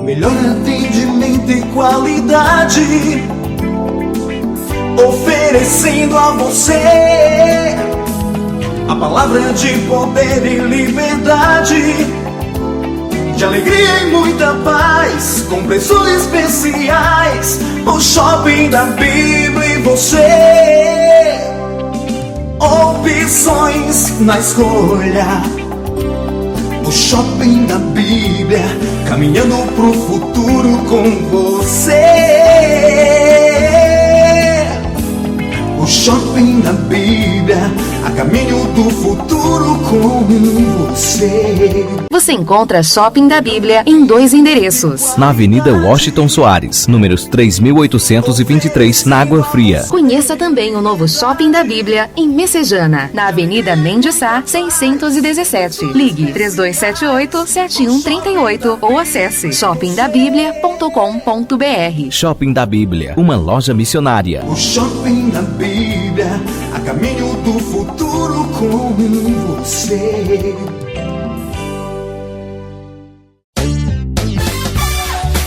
melhor atendimento e qualidade, oferecendo a você a palavra de poder e liberdade, de alegria e muita paz, com preços especiais. O Shopping da Bíblia e você, opções na escolha. O Shopping da Bíblia, caminhando pro futuro com você. O Shopping da Bíblia, a caminho do futuro com você. Você encontra Shopping da Bíblia em 2 endereços. Na Avenida Washington Soares, números 3.823, na Água Fria. Conheça também o novo Shopping da Bíblia em Messejana, na Avenida Mendes Sá, 617. Ligue 3278-7138 ou acesse shoppingdabiblia.com.br. Shopping da Bíblia, uma loja missionária. O Shopping da Bíblia, a caminho do futuro com você.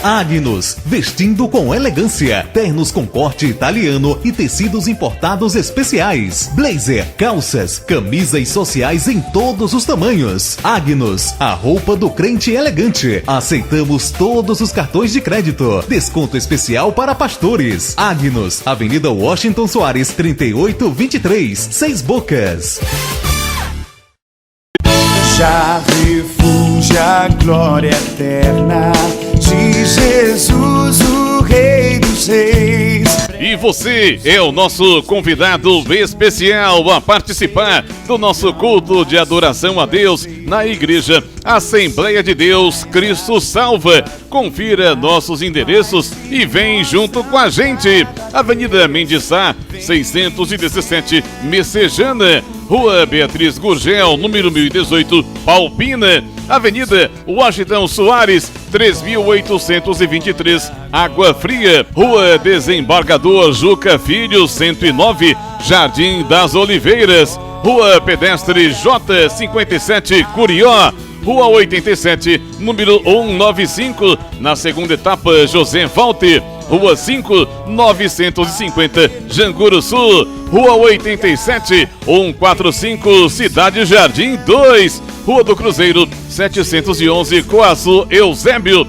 Agnus, vestindo com elegância, ternos com corte italiano e tecidos importados especiais, blazer, calças, camisas sociais em todos os tamanhos. Agnus, a roupa do crente elegante. Aceitamos todos os cartões de crédito. Desconto especial para pastores. Agnus, Avenida Washington Soares, 3823, 6 Bocas. Já refúgio a glória eterna de Jesus, o Rei dos Reis. E você é o nosso convidado especial a participar do nosso culto de adoração a Deus na Igreja Assembleia de Deus Cristo Salva. Confira nossos endereços e vem junto com a gente. Avenida Mendes Sá, 617, Messejana. Rua Beatriz Gurgel, número 1018, Palpina. Avenida Washington Soares, 3823, Água Fria. Rua Desembargador Juca Filho, 109, Jardim das Oliveiras. Rua Pedestre J57, Curió. Rua 87, número 195, na segunda etapa, José Walter. Rua 5, 950, Janguru Sul. Rua 87, 145, Cidade Jardim 2. Rua do Cruzeiro, 711, Coaçu, Eusébio.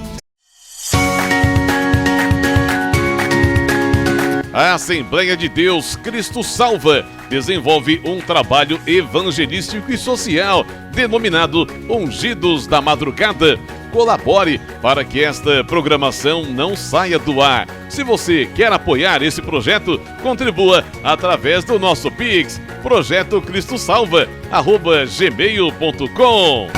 A Assembleia de Deus Cristo Salva desenvolve um trabalho evangelístico e social denominado Ungidos da Madrugada. Colabore para que esta programação não saia do ar. Se você quer apoiar esse projeto, contribua através do nosso Pix, projetocristosalva@gmail.com.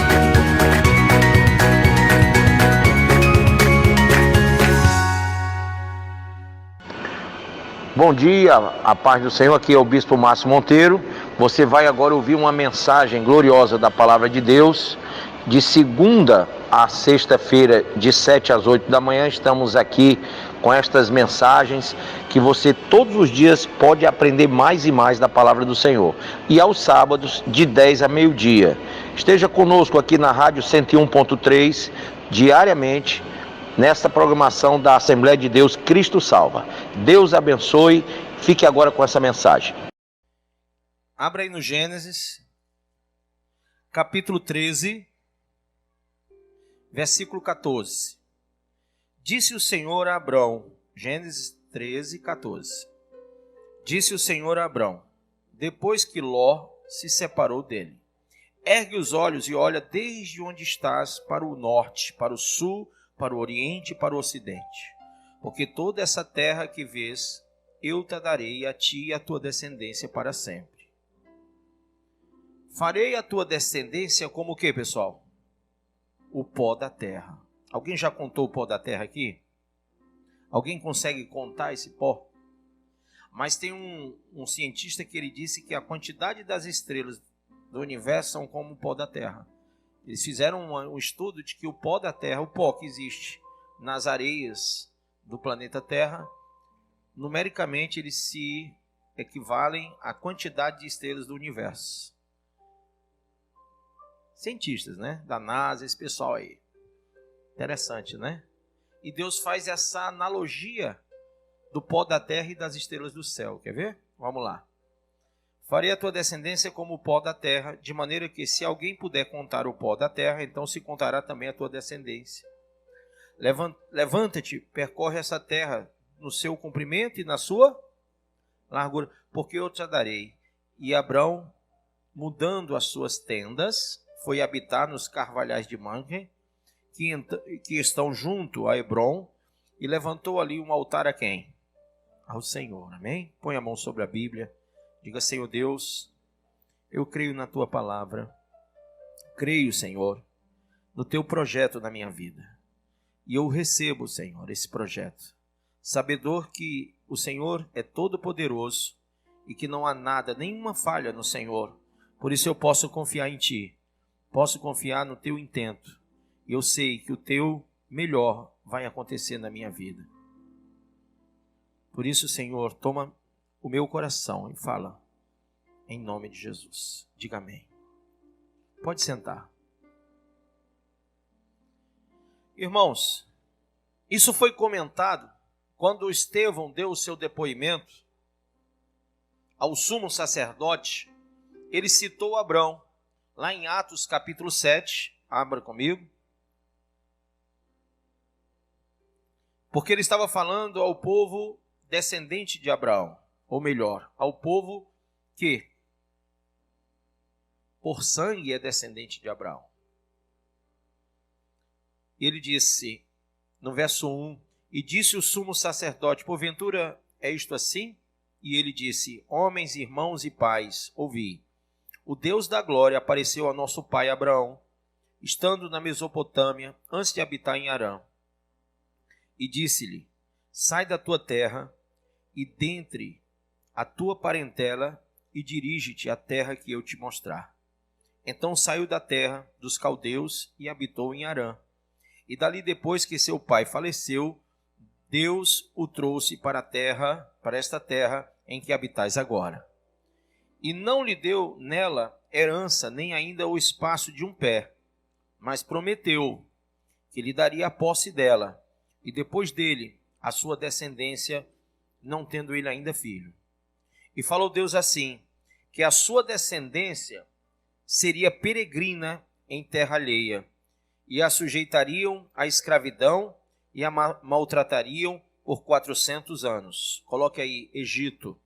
Bom dia, a paz do Senhor, aqui é o Bispo Márcio Monteiro. Você vai agora ouvir uma mensagem gloriosa da Palavra de Deus. De segunda a sexta-feira, de 7 às 8 da manhã, estamos aqui com estas mensagens que você todos os dias pode aprender mais e mais da Palavra do Senhor. E aos sábados, de 10 a meio-dia. Esteja conosco aqui na Rádio 101.3, diariamente, nesta programação da Assembleia de Deus Cristo Salva. Deus abençoe. Fique agora com essa mensagem. Abra aí no Gênesis, capítulo 13, versículo 14. Disse o Senhor a Abrão, Gênesis 13, 14. Disse o Senhor a Abrão, depois que Ló se separou dele: ergue os olhos e olha desde onde estás para o norte, para o sul, para o oriente e para o ocidente. Porque toda essa terra que vês, eu te darei a ti e a tua descendência para sempre. Farei a tua descendência como o que, pessoal? O pó da terra. Alguém já contou o pó da terra aqui? Alguém consegue contar esse pó? Mas tem um cientista que ele disse que a quantidade das estrelas do universo são como o pó da terra. Eles fizeram um estudo de que o pó da terra, o pó que existe nas areias do planeta Terra, numericamente eles se equivalem à quantidade de estrelas do universo. Cientistas, né? Da NASA, esse pessoal aí. Interessante, né? E Deus faz essa analogia do pó da terra e das estrelas do céu. Quer ver? Vamos lá. Farei a tua descendência como o pó da terra, de maneira que se alguém puder contar o pó da terra, então se contará também a tua descendência. Levanta-te, percorre essa terra no seu comprimento e na sua largura, porque eu te a darei. E Abrão, mudando as suas tendas, foi habitar nos carvalhais de Mamre, que estão junto a Hebrom, e levantou ali um altar a quem? Ao Senhor, amém? Põe a mão sobre a Bíblia, diga: Senhor Deus, eu creio na tua palavra, creio, Senhor, no teu projeto na minha vida, e eu recebo, Senhor, esse projeto, sabedor que o Senhor é todo poderoso e que não há nada, nenhuma falha no Senhor. Por isso eu posso confiar em Ti, posso confiar no Teu intento. E eu sei que o Teu melhor vai acontecer na minha vida. Por isso, Senhor, toma o meu coração e fala em nome de Jesus. Diga amém. Pode sentar. Irmãos, isso foi comentado quando Estevão deu o seu depoimento ao sumo sacerdote. Ele citou Abrão, lá em Atos capítulo 7, abra comigo, porque ele estava falando ao povo descendente de Abraão, ou melhor, ao povo que por sangue é descendente de Abraão. Ele disse, no verso 1, e disse o sumo sacerdote, porventura é isto assim? E ele disse, homens, irmãos e pais, ouvi. O Deus da glória apareceu a nosso pai Abraão, estando na Mesopotâmia, antes de habitar em Harã. E disse-lhe, sai da tua terra e dentre a tua parentela e dirige-te à terra que eu te mostrar. Então saiu da terra dos caldeus e habitou em Harã. E dali depois que seu pai faleceu, Deus o trouxe para esta terra em que habitais agora. E não lhe deu nela herança, nem ainda o espaço de um pé, mas prometeu que lhe daria a posse dela, e depois dele a sua descendência, não tendo ele ainda filho. E falou Deus assim, que a sua descendência seria peregrina em terra alheia, e a sujeitariam à escravidão e a maltratariam por 400 anos. Coloque aí, Egito.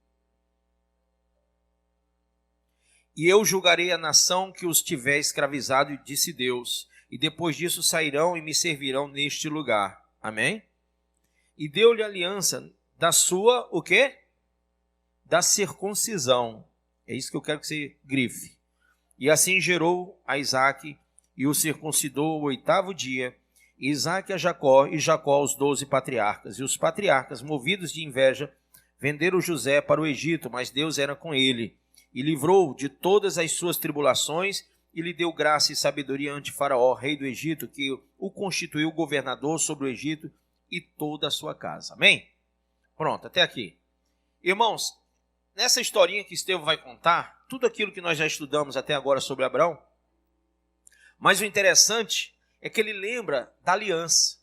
E eu julgarei a nação que os tiver escravizado, disse Deus, e depois disso sairão e me servirão neste lugar. Amém? E deu-lhe aliança da sua, o quê? Da circuncisão. É isso que eu quero que você grife. E assim gerou a Isaque, e o circuncidou o 8º dia, e Isaque a Jacó, e Jacó aos 12 patriarcas. E os patriarcas, movidos de inveja, venderam José para o Egito, mas Deus era com ele, e livrou de todas as suas tribulações, e lhe deu graça e sabedoria ante Faraó, rei do Egito, que o constituiu governador sobre o Egito e toda a sua casa. Amém? Pronto, até aqui. Irmãos, nessa historinha que Estevão vai contar, tudo aquilo que nós já estudamos até agora sobre Abraão, mas o interessante é que ele lembra da aliança.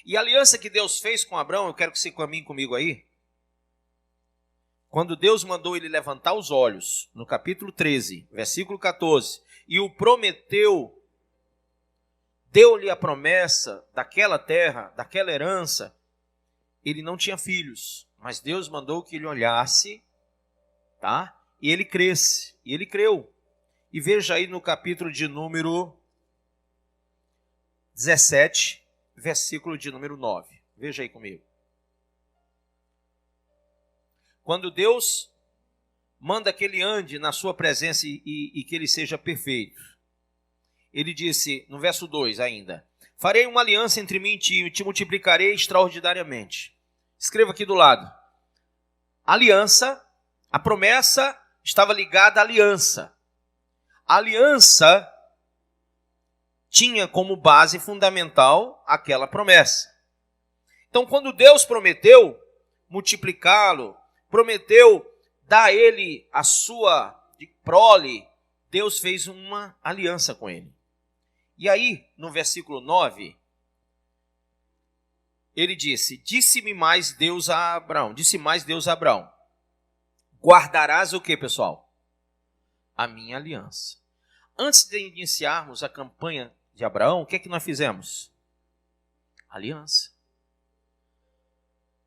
E a aliança que Deus fez com Abraão, eu quero que você caminhe comigo aí. Quando Deus mandou ele levantar os olhos, no capítulo 13, versículo 14, e o prometeu, deu-lhe a promessa daquela terra, daquela herança, ele não tinha filhos, mas Deus mandou que ele olhasse, tá? E ele cresce, e ele creu. E veja aí no capítulo de número 17, versículo de número 9. Veja aí comigo. Quando Deus manda que ele ande na sua presença e que ele seja perfeito, ele disse, no verso 2 ainda, farei uma aliança entre mim e ti, e te multiplicarei extraordinariamente. Escreva aqui do lado. Aliança, a promessa estava ligada à aliança. A aliança tinha como base fundamental aquela promessa. Então, quando Deus prometeu multiplicá-lo, prometeu dar a ele a sua prole, Deus fez uma aliança com ele. E aí, no versículo 9, Ele disse mais Deus a Abraão, guardarás o que, pessoal? A minha aliança. Antes de iniciarmos a campanha de Abraão, o que é que nós fizemos? Aliança.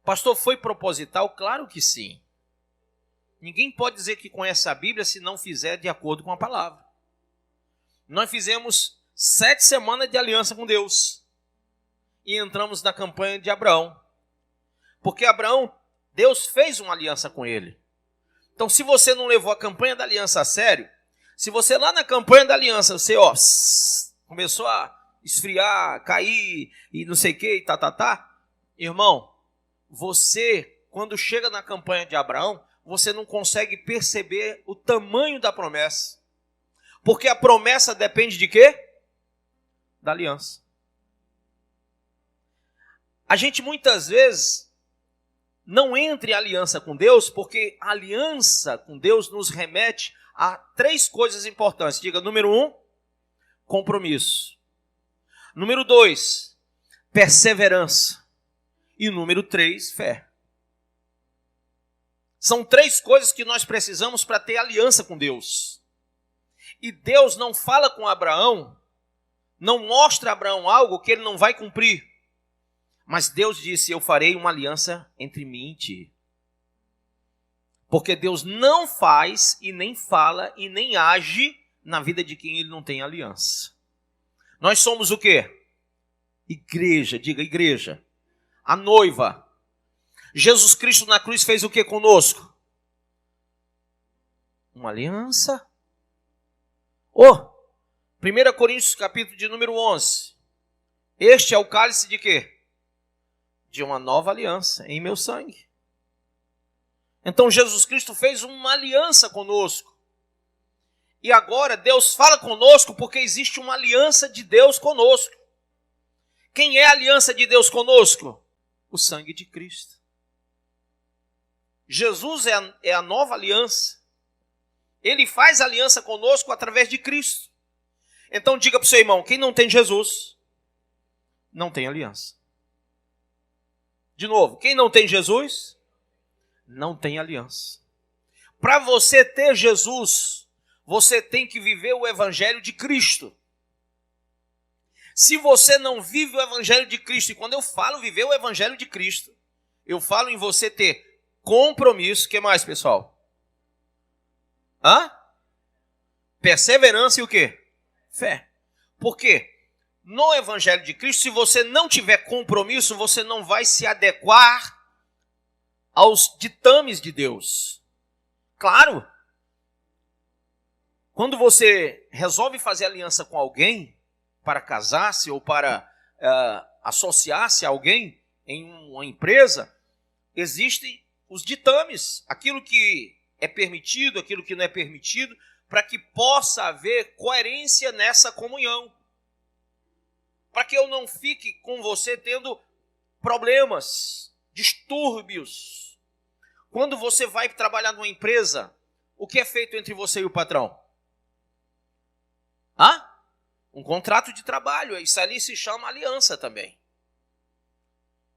Pastor, foi proposital? Claro que sim. Ninguém pode dizer que conhece a Bíblia se não fizer de acordo com a palavra. Nós fizemos 7 semanas de aliança com Deus. E entramos na campanha de Abraão. Porque Abraão, Deus fez uma aliança com ele. Então, se você não levou a campanha da aliança a sério, se você lá na campanha da aliança, você começou a esfriar, cair e não sei o que, irmão, você, quando chega na campanha de Abraão, você não consegue perceber o tamanho da promessa. Porque a promessa depende de quê? Da aliança. A gente muitas vezes não entra em aliança com Deus, porque a aliança com Deus nos remete a 3 coisas importantes. Diga, número 1, compromisso. Número 2, perseverança. E número 3, fé. São 3 coisas que nós precisamos para ter aliança com Deus. E Deus não fala com Abraão, não mostra a Abraão algo que ele não vai cumprir. Mas Deus disse, eu farei uma aliança entre mim e ti. Porque Deus não faz e nem fala e nem age na vida de quem ele não tem aliança. Nós somos o quê? Igreja, diga igreja. A noiva. Jesus Cristo na cruz fez o que conosco? Uma aliança. 1 Coríntios capítulo de número 11. Este é o cálice de quê? De uma nova aliança em meu sangue. Então Jesus Cristo fez uma aliança conosco. E agora Deus fala conosco porque existe uma aliança de Deus conosco. Quem é a aliança de Deus conosco? O sangue de Cristo. Jesus é a nova aliança. Ele faz aliança conosco através de Cristo. Então diga para o seu irmão, quem não tem Jesus, não tem aliança. De novo, quem não tem Jesus, não tem aliança. Para você ter Jesus, você tem que viver o Evangelho de Cristo. Se você não vive o Evangelho de Cristo, e quando eu falo viver o Evangelho de Cristo, eu falo em você ter compromisso, o que mais, pessoal? Perseverança e o quê? Fé. Por quê? No Evangelho de Cristo, se você não tiver compromisso, você não vai se adequar aos ditames de Deus. Claro, quando você resolve fazer aliança com alguém, para casar-se ou para associar-se a alguém em uma empresa, existem os ditames, aquilo que é permitido, aquilo que não é permitido, para que possa haver coerência nessa comunhão. Para que eu não fique com você tendo problemas, distúrbios. Quando você vai trabalhar numa empresa, o que é feito entre você e o patrão? Um contrato de trabalho, isso ali se chama aliança também.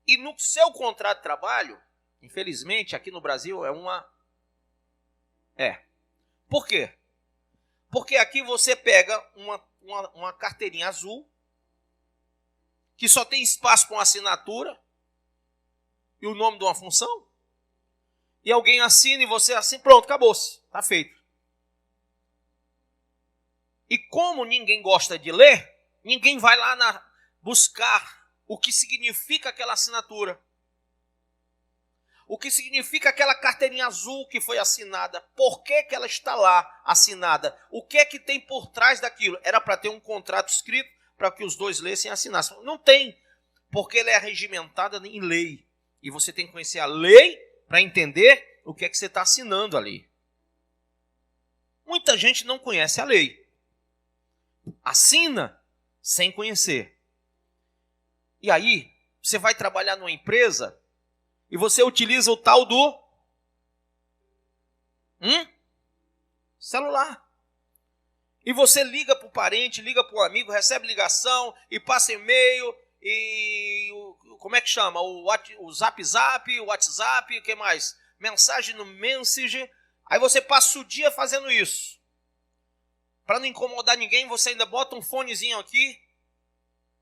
E no seu contrato de trabalho, infelizmente, aqui no Brasil Por quê? Porque aqui você pega uma carteirinha azul, que só tem espaço para uma assinatura e o nome de uma função, e alguém assina e você assina, pronto, acabou-se, está feito. E como ninguém gosta de ler, ninguém vai lá buscar o que significa aquela assinatura. O que significa aquela carteirinha azul que foi assinada. Por que que ela está lá assinada? O que é que tem por trás daquilo? Era para ter um contrato escrito para que os dois lessem e assinassem. Não tem, porque ela é regimentada em lei. E você tem que conhecer a lei para entender o que é que você está assinando ali. Muita gente não conhece a lei. Assina sem conhecer. E aí, você vai trabalhar numa empresa e você utiliza o tal do celular. E você liga para o parente, liga para o amigo, recebe ligação e passa e-mail e como é que chama? O Zap Zap, o WhatsApp, o que mais? Mensagem no Messenger. Aí você passa o dia fazendo isso. Para não incomodar ninguém, você ainda bota um fonezinho aqui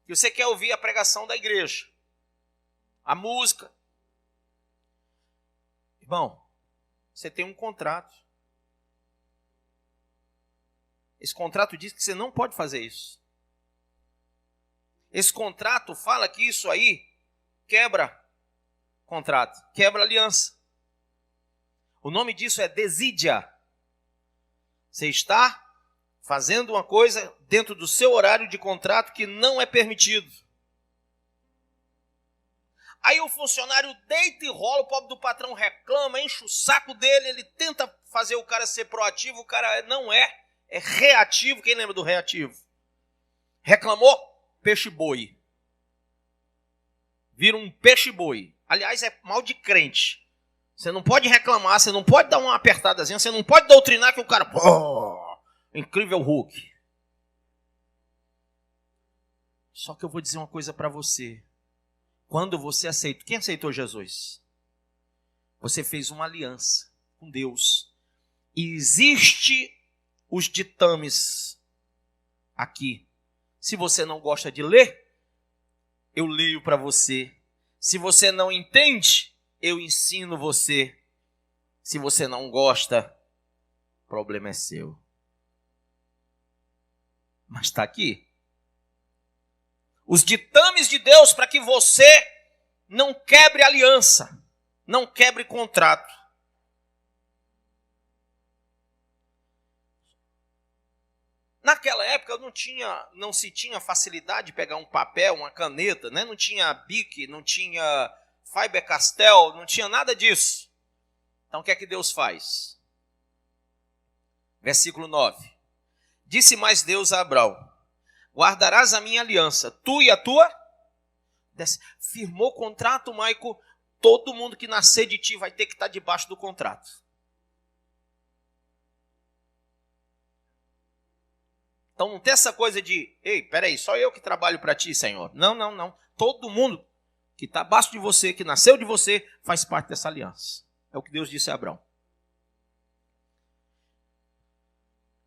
e você quer ouvir a pregação da igreja, a música. Irmão, você tem um contrato. Esse contrato diz que você não pode fazer isso. Esse contrato fala que isso aí quebra contrato, quebra aliança. O nome disso é desídia. Você está fazendo uma coisa dentro do seu horário de contrato que não é permitido. Aí o funcionário deita e rola, o pobre do patrão reclama, enche o saco dele, ele tenta fazer o cara ser proativo, o cara não é reativo. Quem lembra do reativo? Reclamou, peixe-boi. Vira um peixe-boi. Aliás, é mal de crente. Você não pode reclamar, você não pode dar uma apertadazinha, você não pode doutrinar que o cara... Incrível Hulk. Só que eu vou dizer uma coisa para você. Quando você aceitou... Quem aceitou Jesus? Você fez uma aliança com Deus. E existe os ditames aqui. Se você não gosta de ler, eu leio para você. Se você não entende, eu ensino você. Se você não gosta, o problema é seu. Mas está aqui. Os ditames de Deus para que você não quebre aliança, não quebre contrato. Naquela época não se tinha facilidade de pegar um papel, uma caneta, né? Não tinha Bic, não tinha Faber-Castell, não tinha nada disso. Então o que é que Deus faz? Versículo 9. Disse mais Deus a Abraão: guardarás a minha aliança, tu e a tua? Firmou contrato, Maico. Todo mundo que nascer de ti vai ter que estar debaixo do contrato. Então não tem essa coisa de, ei, peraí, só eu que trabalho para ti, Senhor. Não, não, não. Todo mundo que está abaixo de você, que nasceu de você, faz parte dessa aliança. É o que Deus disse a Abraão.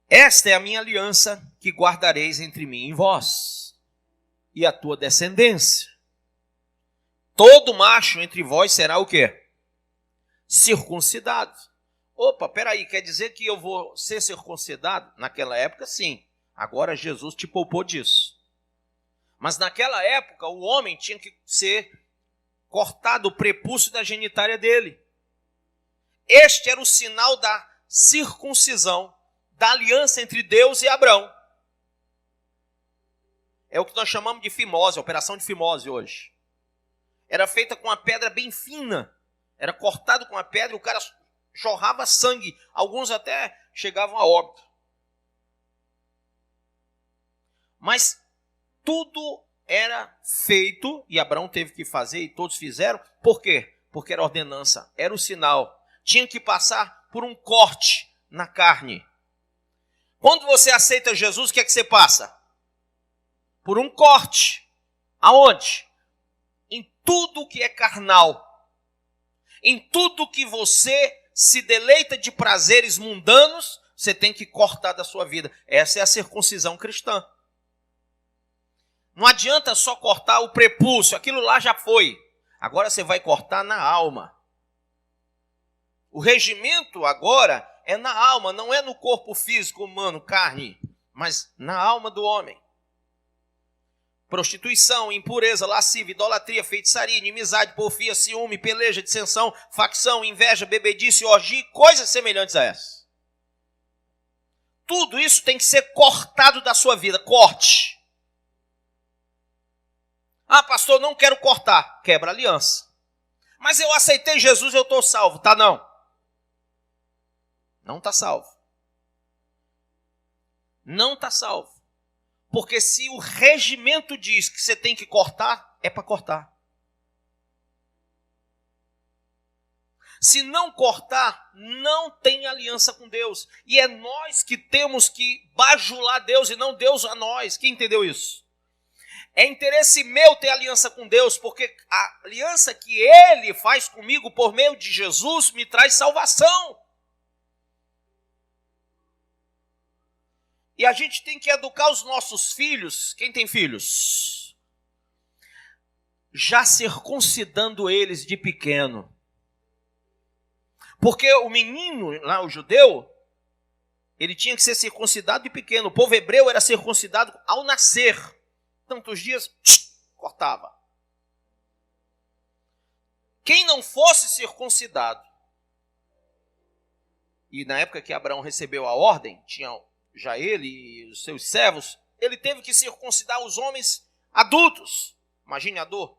Esta é a minha aliança que guardareis entre mim e vós, e a tua descendência. Todo macho entre vós será o quê? Circuncidado. Opa, peraí, quer dizer que eu vou ser circuncidado? Naquela época, sim. Agora Jesus te poupou disso. Mas naquela época, o homem tinha que ser cortado o prepúcio da genitália dele. Este era o sinal da circuncisão, da aliança entre Deus e Abraão. É o que nós chamamos de fimose, a operação de fimose hoje. Era feita com uma pedra bem fina. Era cortado com a pedra e o cara jorrava sangue. Alguns até chegavam a óbito. Mas tudo era feito, e Abraão teve que fazer, e todos fizeram. Por quê? Porque era ordenança, era o sinal. Tinha que passar por um corte na carne. Quando você aceita Jesus, o que é que você passa? Por um corte. Aonde? Em tudo que é carnal. Em tudo que você se deleita de prazeres mundanos, você tem que cortar da sua vida. Essa é a circuncisão cristã. Não adianta só cortar o prepúcio, aquilo lá já foi. Agora você vai cortar na alma. O regimento agora é na alma, não é no corpo físico humano, carne, mas na alma do homem. Prostituição, impureza, lascívia, idolatria, feitiçaria, inimizade, porfia, ciúme, peleja, dissensão, facção, inveja, bebedice, orgia, coisas semelhantes a essas. Tudo isso tem que ser cortado da sua vida. Corte. Ah, pastor, não quero cortar. Quebra a aliança. Mas eu aceitei Jesus, eu estou salvo. Tá, não. Não está salvo. Não está salvo. Porque se o regimento diz que você tem que cortar, é para cortar. Se não cortar, não tem aliança com Deus. E é nós que temos que bajular Deus e não Deus a nós. Quem entendeu isso? É interesse meu ter aliança com Deus, porque a aliança que Ele faz comigo por meio de Jesus me traz salvação. E a gente tem que educar os nossos filhos, quem tem filhos? Já circuncidando eles de pequeno. Porque o menino, lá o judeu, ele tinha que ser circuncidado de pequeno. O povo hebreu era circuncidado ao nascer. Tantos dias, cortava. Quem não fosse circuncidado, e na época que Abraão recebeu a ordem, tinha já ele e os seus servos, ele teve que circuncidar os homens adultos. Imagine a dor.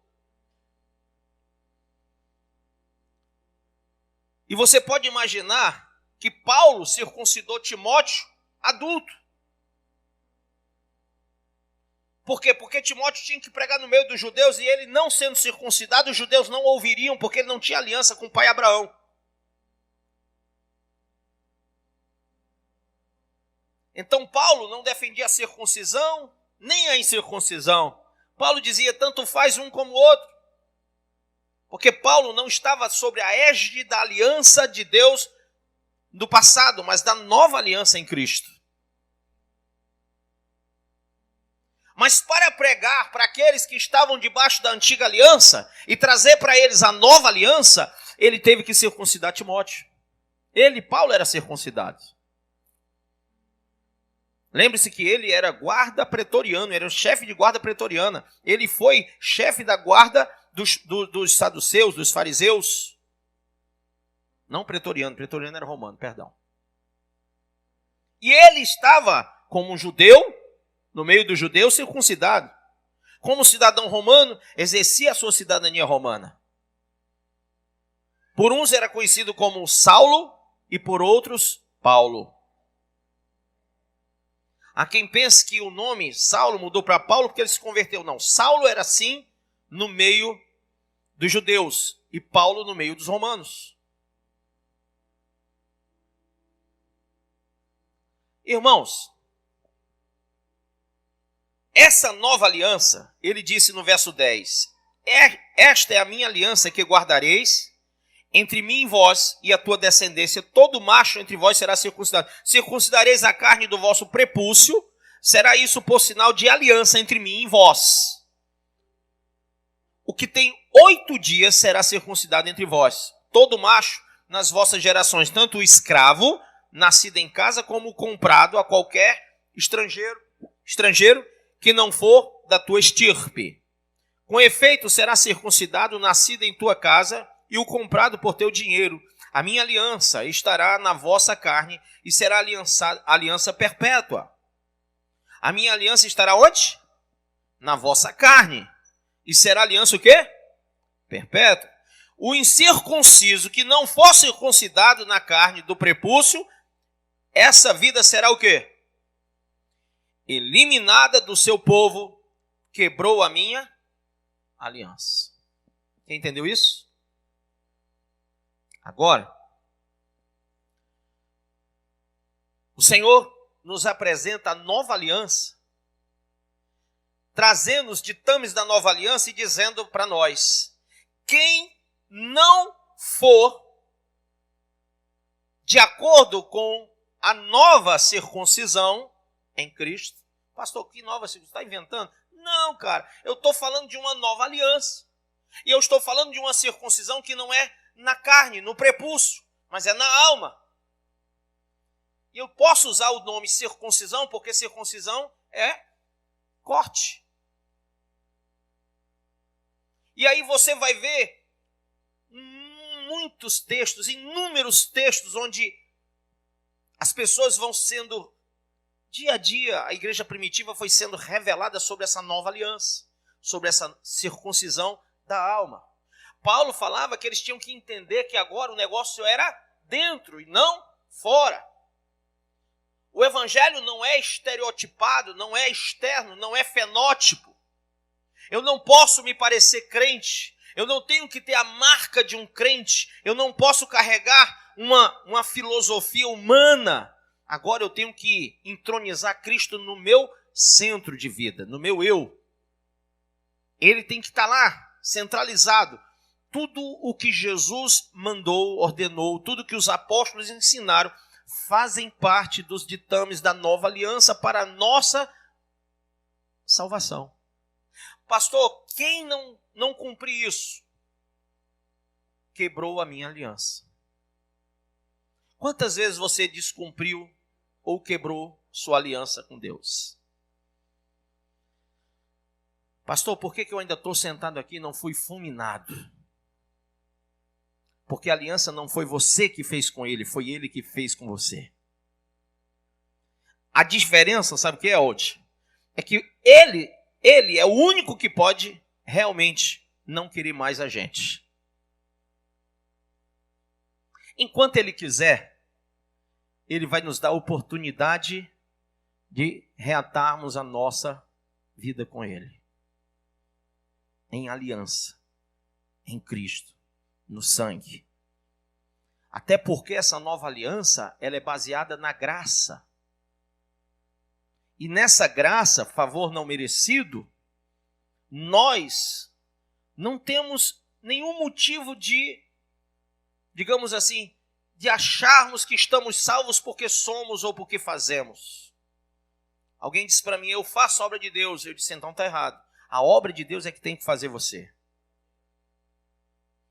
E você pode imaginar que Paulo circuncidou Timóteo adulto. Por quê? Porque Timóteo tinha que pregar no meio dos judeus e ele não sendo circuncidado, os judeus não ouviriam porque ele não tinha aliança com o pai Abraão. Então Paulo não defendia a circuncisão nem a incircuncisão. Paulo dizia tanto faz um como o outro. Porque Paulo não estava sobre a égide da aliança de Deus do passado, mas da nova aliança em Cristo. Mas para pregar para aqueles que estavam debaixo da antiga aliança e trazer para eles a nova aliança, ele teve que circuncidar Timóteo. Ele, Paulo, era circuncidado. Lembre-se que ele era guarda pretoriano, era o chefe de guarda pretoriana. Ele foi chefe da guarda dos saduceus, dos fariseus. Não pretoriano, pretoriano era romano, perdão. E ele estava como um judeu, no meio dos judeus, circuncidado. Como cidadão romano, exercia a sua cidadania romana. Por uns era conhecido como Saulo e por outros, Paulo. Há quem pense que o nome Saulo mudou para Paulo porque ele se converteu. Não, Saulo era assim no meio dos judeus e Paulo no meio dos romanos. Irmãos, essa nova aliança, ele disse no verso 10, esta é a minha aliança que guardareis entre mim e vós e a tua descendência, todo macho entre vós será circuncidado. Circuncidareis a carne do vosso prepúcio, será isso por sinal de aliança entre mim e vós. O que tem 8 dias será circuncidado entre vós, todo macho nas vossas gerações, tanto o escravo, nascido em casa, como o comprado a qualquer estrangeiro que não for da tua estirpe. Com efeito, será circuncidado, nascido em tua casa, e o comprado por teu dinheiro. A minha aliança estará na vossa carne, e será aliança perpétua. A minha aliança estará onde? Na vossa carne. E será aliança o quê? Perpétua. O incircunciso que não for circuncidado na carne do prepúcio, essa vida será o quê? Eliminada do seu povo, quebrou a minha aliança. Quem entendeu isso? Agora, o Senhor nos apresenta a nova aliança, trazendo os ditames da nova aliança e dizendo para nós, quem não for de acordo com a nova circuncisão em Cristo, pastor, que nova circuncisão? Está inventando? Não, cara, eu estou falando de uma nova aliança, e eu estou falando de uma circuncisão que não é na carne, no prepúcio, mas é na alma. E eu posso usar o nome circuncisão, porque circuncisão é corte. E aí você vai ver muitos textos, inúmeros textos, onde as pessoas vão sendo, dia a dia, a igreja primitiva foi sendo revelada sobre essa nova aliança, sobre essa circuncisão da alma. Paulo falava que eles tinham que entender que agora o negócio era dentro e não fora. O evangelho não é estereotipado, não é externo, não é fenótipo. Eu não posso me parecer crente, eu não tenho que ter a marca de um crente, eu não posso carregar uma filosofia humana. Agora eu tenho que entronizar Cristo no meu centro de vida, no meu eu. ele tem que estar lá, centralizado. Tudo o que Jesus mandou, ordenou, tudo que os apóstolos ensinaram, fazem parte dos ditames da nova aliança para a nossa salvação. Pastor, quem não cumprir isso, quebrou a minha aliança. Quantas vezes você descumpriu ou quebrou sua aliança com Deus? Pastor, por que eu ainda estou sentado aqui e não fui fulminado? Porque a aliança não foi você que fez com ele, foi ele que fez com você. A diferença, sabe o que é, Old? É que ele é o único que pode realmente não querer mais a gente. Enquanto ele quiser, ele vai nos dar a oportunidade de reatarmos a nossa vida com ele. Em aliança, em Cristo, no sangue. Até porque essa nova aliança, ela é baseada na graça. E nessa graça, favor não merecido, nós não temos nenhum motivo de, digamos assim, de acharmos que estamos salvos porque somos ou porque fazemos. Alguém disse para mim, eu faço a obra de Deus. Eu disse, então está errado. A obra de Deus é que tem que fazer você.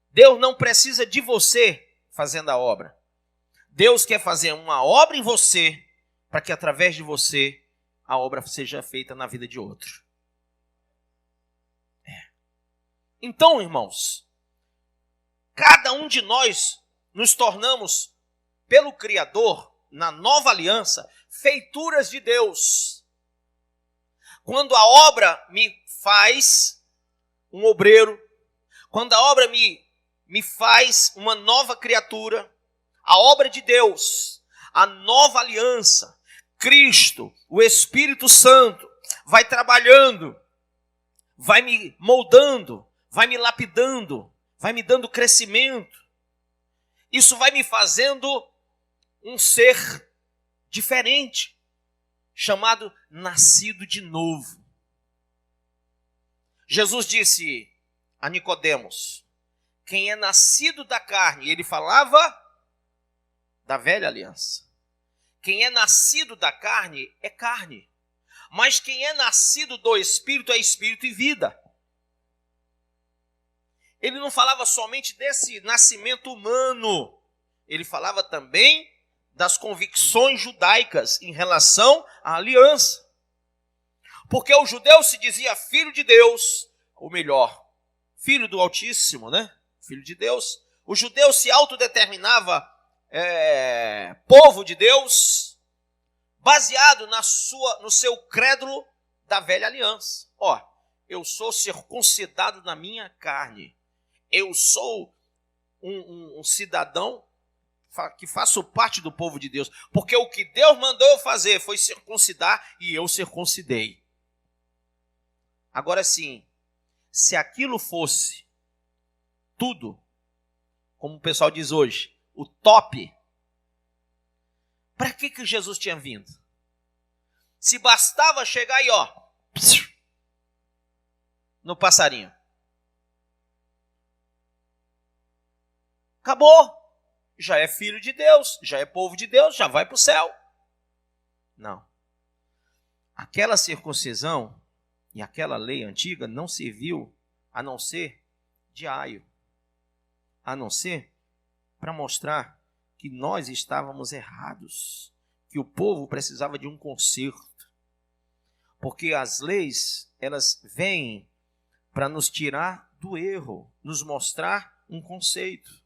Deus não precisa de você fazendo a obra. Deus quer fazer uma obra em você para que através de você a obra seja feita na vida de outro. Então, irmãos, cada um de nós nos tornamos, pelo Criador, na nova aliança, feituras de Deus. Quando a obra me faz um obreiro, quando a obra me faz uma nova criatura, a obra de Deus, a nova aliança, Cristo, o Espírito Santo, vai trabalhando, vai me moldando, vai me lapidando, vai me dando crescimento. Isso vai me fazendo um ser diferente, chamado nascido de novo. Jesus disse a Nicodemos, quem é nascido da carne, ele falava da velha aliança. Quem é nascido da carne é carne, mas quem é nascido do Espírito é espírito e vida. Ele não falava somente desse nascimento humano, ele falava também das convicções judaicas em relação à aliança. Porque o judeu se dizia filho de Deus, ou melhor, filho do Altíssimo, né? Filho de Deus. O judeu se autodeterminava povo de Deus, baseado no seu crédulo da velha aliança. Ó, eu sou circuncidado na minha carne. Eu sou um cidadão que faço parte do povo de Deus. Porque o que Deus mandou eu fazer foi circuncidar e eu circuncidei. Agora sim, se aquilo fosse tudo, como o pessoal diz hoje, o top, para que Jesus tinha vindo? Se bastava chegar aí, ó, no passarinho. Acabou. Já é filho de Deus, já é povo de Deus, já vai para o céu. Não. Aquela circuncisão e aquela lei antiga não serviu a não ser de aio, a não ser para mostrar que nós estávamos errados, que o povo precisava de um conserto. Porque as leis, elas vêm para nos tirar do erro, nos mostrar um conceito.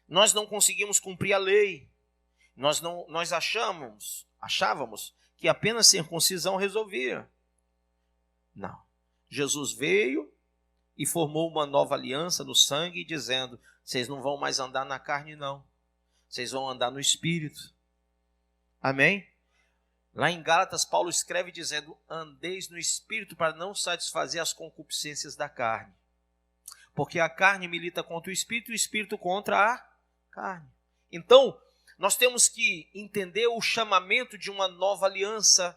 Nós não conseguimos cumprir a lei. Nós achávamos que apenas circuncisão resolvia. Não. Jesus veio e formou uma nova aliança no sangue, dizendo, vocês não vão mais andar na carne, não. Vocês vão andar no Espírito. Amém? Lá em Gálatas, Paulo escreve dizendo, andeis no Espírito para não satisfazer as concupiscências da carne. Porque a carne milita contra o Espírito e o Espírito contra a carne. Então, nós temos que entender o chamamento de uma nova aliança,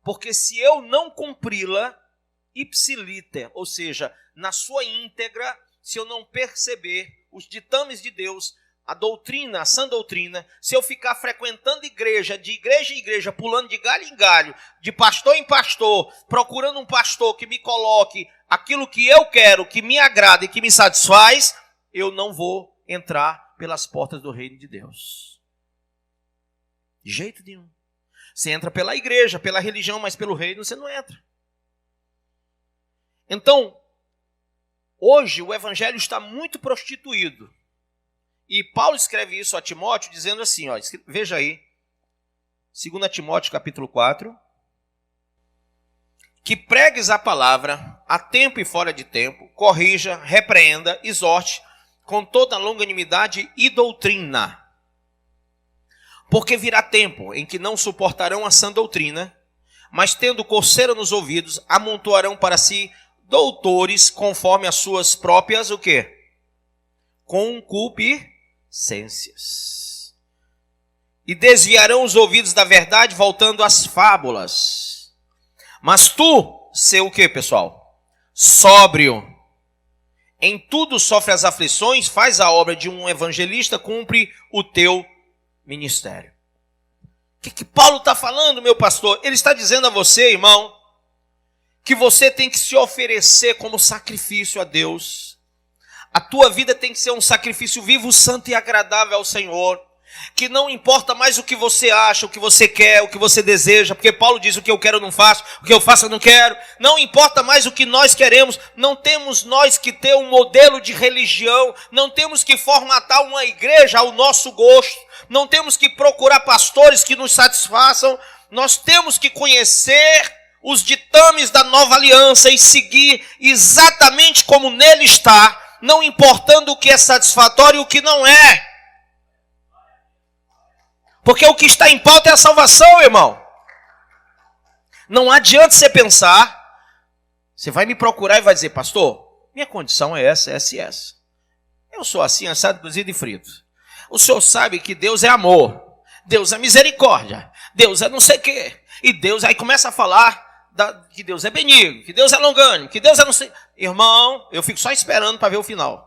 porque se eu não cumpri-la, ipsiliter, ou seja, na sua íntegra, se eu não perceber os ditames de Deus, a doutrina, a sã doutrina, se eu ficar frequentando igreja, de igreja em igreja, pulando de galho em galho, de pastor em pastor, procurando um pastor que me coloque aquilo que eu quero, que me agrada e que me satisfaz, eu não vou entrar pelas portas do reino de Deus. De jeito nenhum. Você entra pela igreja, pela religião, mas pelo reino você não entra. Então, hoje o evangelho está muito prostituído. E Paulo escreve isso a Timóteo dizendo assim, ó, veja aí, 2 Timóteo capítulo 4, que pregues a palavra a tempo e fora de tempo, corrija, repreenda, exorte, com toda longanimidade e doutrina. Porque virá tempo em que não suportarão a sã doutrina, mas tendo coceira nos ouvidos, amontoarão para si doutores conforme as suas próprias, o quê? Concupiscências. E desviarão os ouvidos da verdade, voltando às fábulas. Mas tu, sê o quê, pessoal? Sóbrio. Em tudo sofre as aflições, faz a obra de um evangelista, cumpre o teu ministério. O que Paulo está falando, meu pastor? Ele está dizendo a você, irmão, que você tem que se oferecer como sacrifício a Deus. A tua vida tem que ser um sacrifício vivo, santo e agradável ao Senhor. Que não importa mais o que você acha, o que você quer, o que você deseja, porque Paulo diz: o que eu quero eu não faço, o que eu faço eu não quero. Não importa mais o que nós queremos, não temos nós que ter um modelo de religião, não temos que formatar uma igreja ao nosso gosto, não temos que procurar pastores que nos satisfaçam, nós temos que conhecer os ditames da nova aliança e seguir exatamente como nele está, não importando o que é satisfatório e o que não é. Porque o que está em pauta é a salvação, irmão. Não adianta você pensar, você vai me procurar e vai dizer: pastor, minha condição é essa, essa e essa. Eu sou assim, assado, cozido e frito. O senhor sabe que Deus é amor, Deus é misericórdia, Deus é não sei o quê. E Deus aí começa a falar que Deus é benigno, que Deus é longânimo, que Deus é não sei... Irmão, eu fico só esperando para ver o final.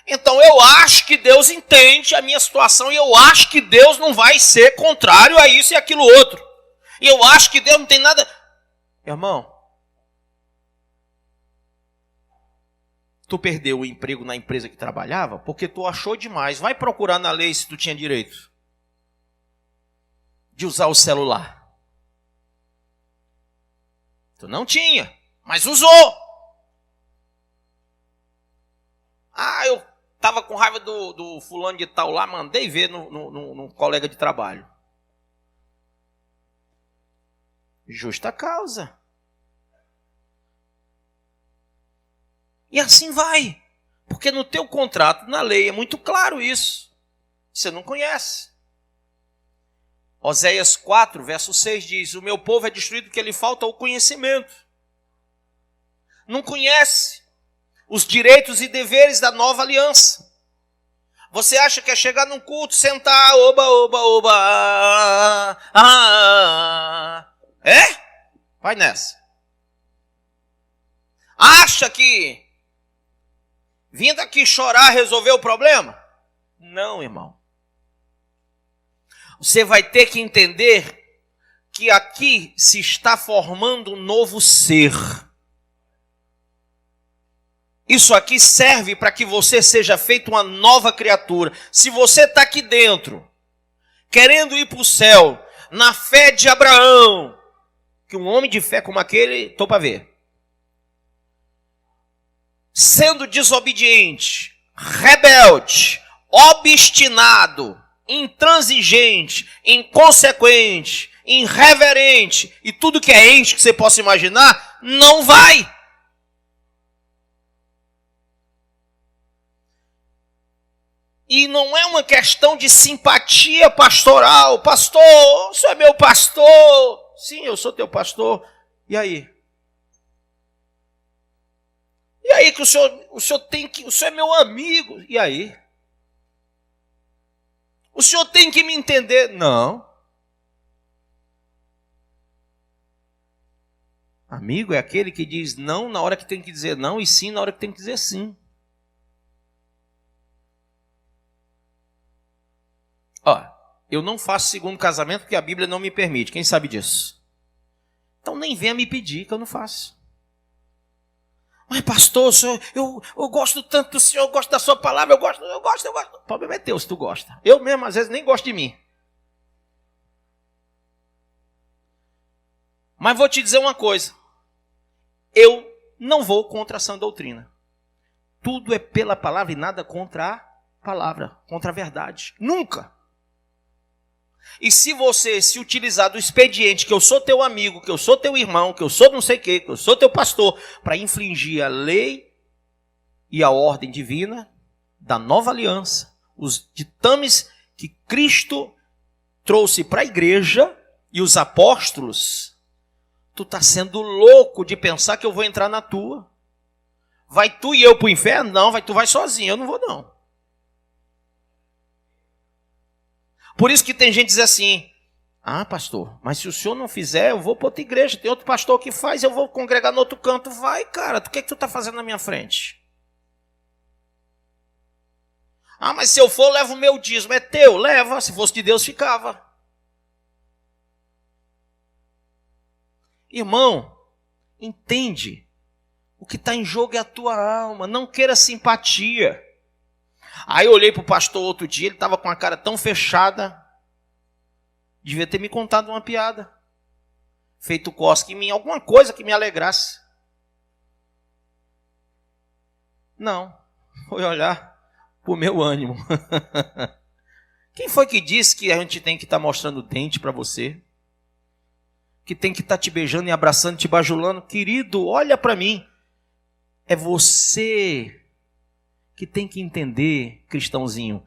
Então eu acho que Deus entende a minha situação e eu acho que Deus não vai ser contrário a isso e aquilo outro. E eu acho que Deus não tem nada... Irmão, tu perdeu o emprego na empresa que trabalhava porque tu achou demais. Vai procurar na lei se tu tinha direito de usar o celular. Tu não tinha, mas usou. Ah, eu estava com raiva do fulano de tal lá, mandei ver no colega de trabalho. Justa causa. E assim vai. Porque no teu contrato, na lei, é muito claro isso. Você não conhece. Oséias 4, verso 6 diz: o meu povo é destruído porque lhe falta o conhecimento. Não conhece os direitos e deveres da nova aliança. Você acha que é chegar num culto, sentar, oba, oba, oba, é? Vai nessa. Acha que vindo aqui chorar resolveu o problema? Não, irmão. Você vai ter que entender que aqui se está formando um novo ser. Isso aqui serve para que você seja feito uma nova criatura. Se você está aqui dentro, querendo ir para o céu, na fé de Abraão, que um homem de fé como aquele, estou para ver, sendo desobediente, rebelde, obstinado, intransigente, inconsequente, irreverente e tudo que é ente que você possa imaginar, não vai. E não é uma questão de simpatia pastoral. Pastor, o senhor é meu pastor. Sim, eu sou teu pastor. E aí? E aí que o senhor tem que... O senhor é meu amigo. E aí? O senhor tem que me entender. Não. Amigo é aquele que diz não na hora que tem que dizer não e sim na hora que tem que dizer sim. Ó, eu não faço segundo casamento porque a Bíblia não me permite. Quem sabe disso? Então nem venha me pedir que eu não faço. Mas pastor, eu gosto tanto do senhor, eu gosto da sua palavra, eu gosto. O problema é teu se tu gosta. Eu mesmo às vezes nem gosto de mim. Mas vou te dizer uma coisa. Eu não vou contra a sã doutrina. Tudo é pela palavra e nada contra a palavra, contra a verdade. Nunca. E se você se utilizar do expediente que eu sou teu amigo, que eu sou teu irmão, que eu sou não sei o quê, que eu sou teu pastor, para infringir a lei e a ordem divina da nova aliança, os ditames que Cristo trouxe para a igreja e os apóstolos, tu está sendo louco de pensar que eu vou entrar na tua. Vai tu e eu para o inferno? Não, tu vai sozinho, eu não vou não. Por isso que tem gente que diz assim, ah pastor, mas se o senhor não fizer, eu vou para outra igreja, tem outro pastor que faz, eu vou congregar no outro canto. Vai cara, o que é que tu está fazendo na minha frente? Ah, mas se eu for, leva o meu dízimo, é teu, leva, se fosse de Deus ficava. Irmão, entende, o que está em jogo é a tua alma, não queira simpatia. Aí eu olhei para o pastor outro dia, ele estava com a cara tão fechada, devia ter me contado uma piada, feito cosca em mim, alguma coisa que me alegrasse. Não, foi olhar para o meu ânimo. Quem foi que disse que a gente tem que estar mostrando o dente para você? Que tem que estar te beijando e abraçando, te bajulando? Querido, olha para mim, é você que tem que entender, cristãozinho,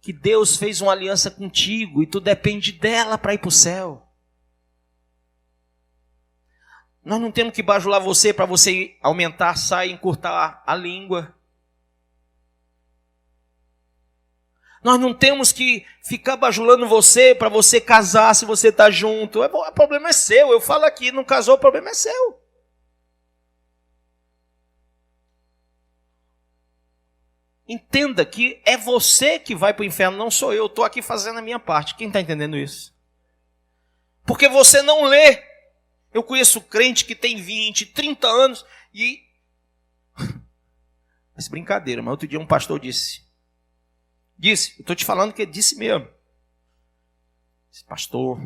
que Deus fez uma aliança contigo e tu depende dela para ir para o céu. Nós não temos que bajular você para você aumentar, sair, encurtar a língua. Nós não temos que ficar bajulando você para você casar se você está junto. O problema é seu, eu falo aqui, não casou, o problema é seu. Entenda que é você que vai para o inferno, não sou eu. Estou aqui fazendo a minha parte. Quem está entendendo isso? Porque você não lê. Eu conheço crente que tem 20, 30 anos e... Mas brincadeira, mas outro dia um pastor disse, eu estou te falando que ele disse mesmo. Esse pastor,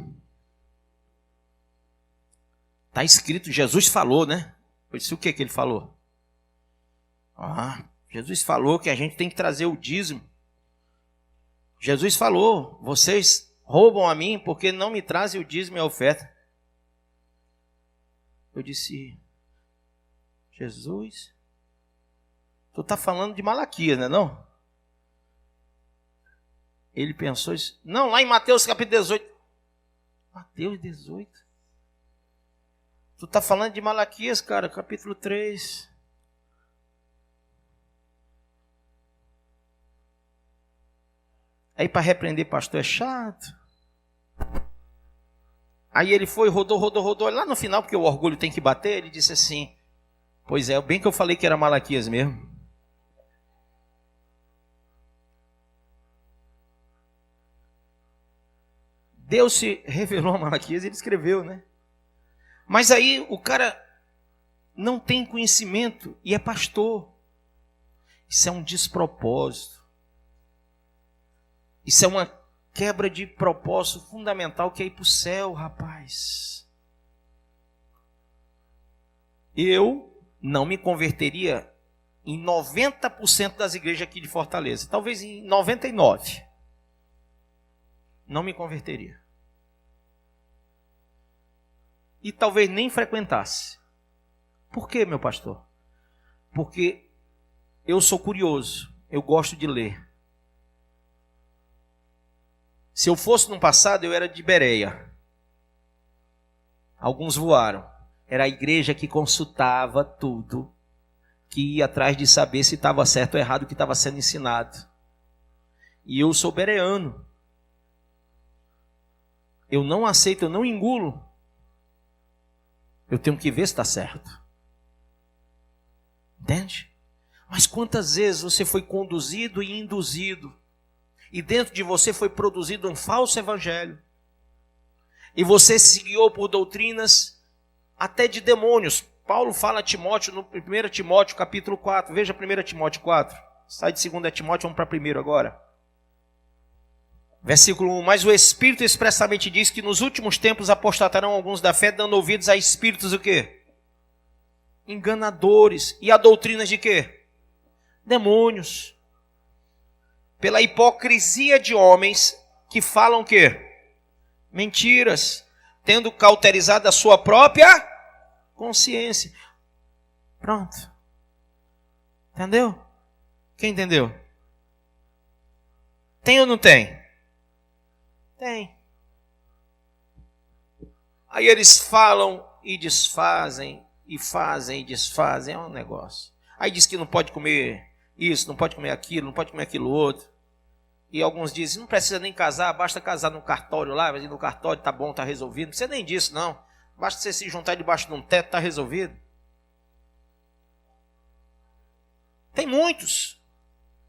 está escrito, Jesus falou, né? Eu disse, o que ele falou? Jesus falou que a gente tem que trazer o dízimo. Jesus falou, vocês roubam a mim porque não me trazem o dízimo e a oferta. Eu disse, Jesus, tu está falando de Malaquias, não é não? Ele pensou isso. Não, lá em Mateus capítulo 18. Mateus 18? Tu está falando de Malaquias, cara, capítulo 3. Aí para repreender pastor é chato. Aí ele foi, rodou. Lá no final, porque o orgulho tem que bater, ele disse assim, pois é, bem que eu falei que era Malaquias mesmo. Deus se revelou a Malaquias e ele escreveu, né? Mas aí o cara não tem conhecimento e é pastor. Isso é um despropósito. Isso é uma quebra de propósito fundamental que é ir para o céu, rapaz. Eu não me converteria em 90% das igrejas aqui de Fortaleza. Talvez em 99%. Não me converteria. E talvez nem frequentasse. Por quê, meu pastor? Porque eu sou curioso. Eu gosto de ler. Se eu fosse no passado, eu era de Bereia. Alguns voaram. Era a igreja que consultava tudo, que ia atrás de saber se estava certo ou errado o que estava sendo ensinado. E eu sou bereano. Eu não aceito, eu não engulo. Eu tenho que ver se está certo. Entende? Mas quantas vezes você foi conduzido e induzido, e dentro de você foi produzido um falso evangelho, e você se guiou por doutrinas até de demônios. Paulo fala a Timóteo, no 1 Timóteo capítulo 4, veja 1 Timóteo 4, sai de 2 Timóteo, vamos para 1 agora. Versículo 1, mas o Espírito expressamente diz que nos últimos tempos apostatarão alguns da fé, dando ouvidos a espíritos o quê? Enganadores. E a doutrinas de quê? Demônios. Pela hipocrisia de homens que falam o quê? Mentiras, tendo cauterizado a sua própria consciência. Pronto. Entendeu? Quem entendeu? Tem ou não tem? Tem. Aí eles falam e desfazem, e fazem e desfazem, é um negócio. Aí diz que não pode comer isso, não pode comer aquilo, não pode comer aquilo outro. E alguns dizem, não precisa nem casar, basta casar no cartório lá, mas no cartório tá bom, tá resolvido. Não precisa nem disso, não. Basta você se juntar debaixo de um teto, tá resolvido. Tem muitos.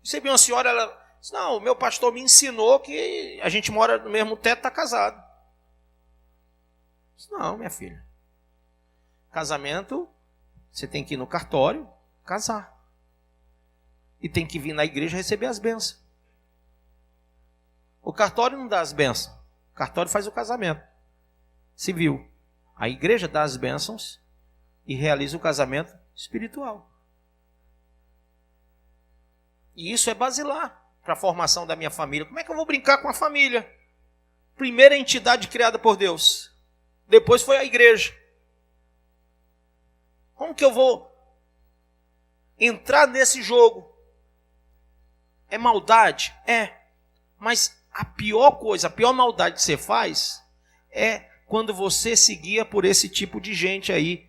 Recebi uma senhora, ela disse, não, o meu pastor me ensinou que a gente mora no mesmo teto, tá casado. Eu disse, não, minha filha. Casamento, você tem que ir no cartório, casar. E tem que vir na igreja receber as bênçãos. O cartório não dá as bênçãos. O cartório faz o casamento civil. A igreja dá as bênçãos e realiza o casamento espiritual. E isso é basilar para a formação da minha família. Como é que eu vou brincar com a família? Primeira entidade criada por Deus. Depois foi a igreja. Como que eu vou entrar nesse jogo? É maldade? É. Mas a pior coisa, a pior maldade que você faz é quando você se guia por esse tipo de gente aí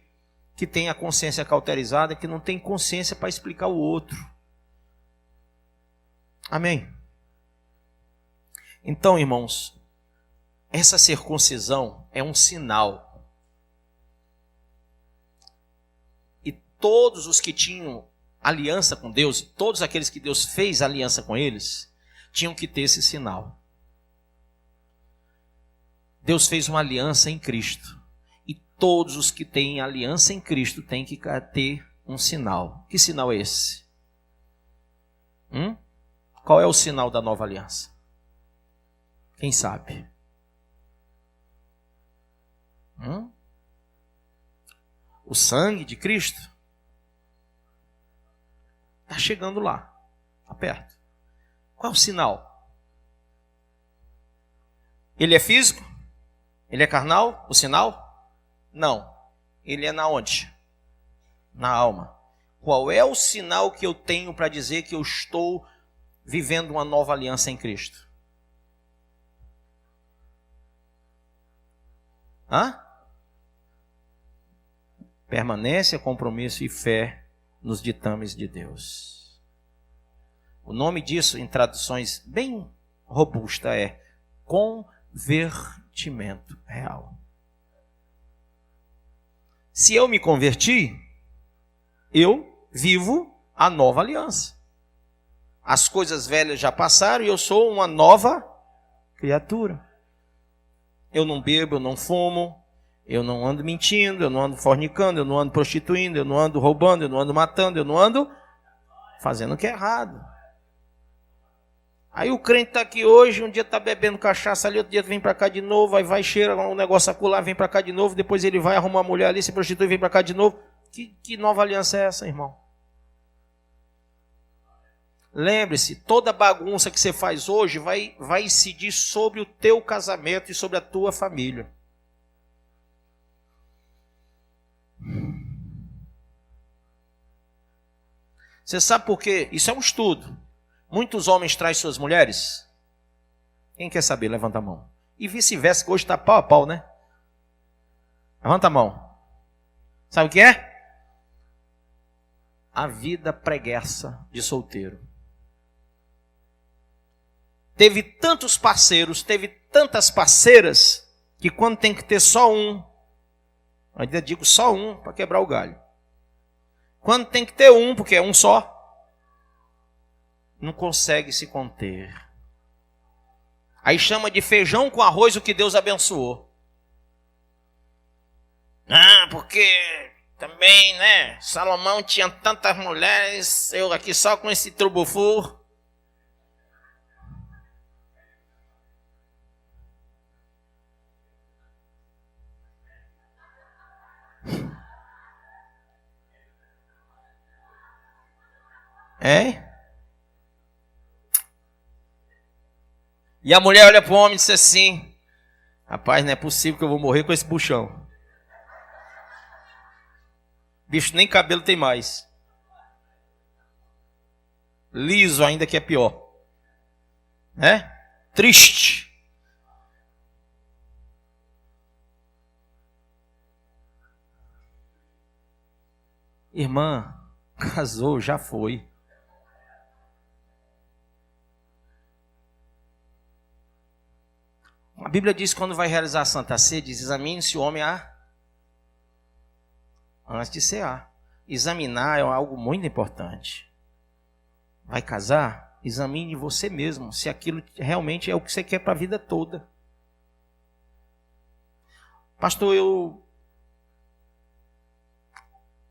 que tem a consciência cauterizada, que não tem consciência para explicar o outro. Amém? Então, irmãos, essa circuncisão é um sinal. E todos os que tinham aliança com Deus, todos aqueles que Deus fez aliança com eles, tinham que ter esse sinal. Deus fez uma aliança em Cristo. E todos os que têm aliança em Cristo têm que ter um sinal. Que sinal é esse? Qual é o sinal da nova aliança? Quem sabe? O sangue de Cristo está chegando lá, está perto. Qual é o sinal? Ele é físico? Ele é carnal? O sinal? Não. Ele é na onde? Na alma. Qual é o sinal que eu tenho para dizer que eu estou vivendo uma nova aliança em Cristo? Permanência, compromisso e fé nos ditames de Deus. O nome disso, em traduções bem robustas, é convertimento real. Se eu me converti, eu vivo a nova aliança. As coisas velhas já passaram e eu sou uma nova criatura. Eu não bebo, eu não fumo, eu não ando mentindo, eu não ando fornicando, eu não ando prostituindo, eu não ando roubando, eu não ando matando, eu não ando fazendo o que é errado. Aí o crente está aqui hoje, um dia está bebendo cachaça ali, outro dia vem para cá de novo, aí vai, cheira um negócio acolá, vem para cá de novo, depois ele vai arrumar uma mulher ali, se prostitui, vem para cá de novo. Que nova aliança é essa, irmão? Lembre-se, toda bagunça que você faz hoje vai incidir sobre o teu casamento e sobre a tua família. Você sabe por quê? Isso é um estudo. Muitos homens traem suas mulheres. Quem quer saber? Levanta a mão. E vice-versa, que hoje está pau a pau, né? Levanta a mão. Sabe o que é? A vida preguiça de solteiro. Teve tantos parceiros, teve tantas parceiras, que quando tem que ter só um, Ainda digo só um para quebrar o galho. Quando tem que ter um, porque é um só, não consegue se conter. Aí chama de feijão com arroz o que Deus abençoou. Ah, porque também, né? Salomão tinha tantas mulheres, eu aqui só com esse trubufu. É? E a mulher olha para o homem e diz assim: rapaz, não é possível que eu vou morrer com esse buchão. Bicho, nem cabelo tem mais. Liso ainda, que é pior. Né? Triste. Irmã, casou, já foi. A Bíblia diz que quando vai realizar a Santa Ceia, diz: examine-se o homem antes de cear. Examinar é algo muito importante. Vai casar? Examine você mesmo, se aquilo realmente é o que você quer para a vida toda. Pastor,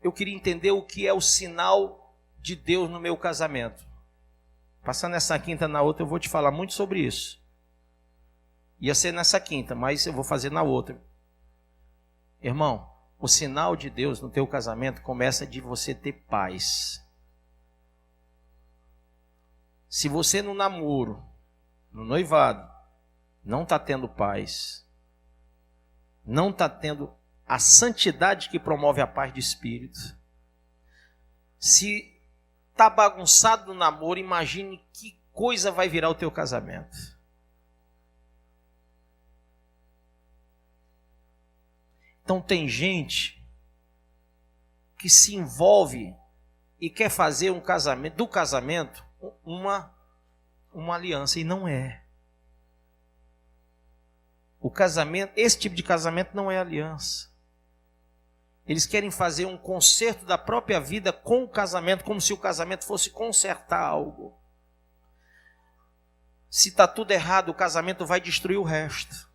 eu queria entender o que é o sinal de Deus no meu casamento. Passando essa quinta na outra, eu vou te falar muito sobre isso. Ia ser nessa quinta, mas eu vou fazer na outra. Irmão, o sinal de Deus no teu casamento começa de você ter paz. Se você no namoro, no noivado, não está tendo paz, não está tendo a santidade que promove a paz de espírito, se está bagunçado no namoro, imagine que coisa vai virar o teu casamento. Então tem gente que se envolve e quer fazer um casamento, do casamento uma aliança, e não é. O casamento, esse tipo de casamento não é aliança. Eles querem fazer um conserto da própria vida com o casamento, como se o casamento fosse consertar algo. Se está tudo errado, o casamento vai destruir o resto.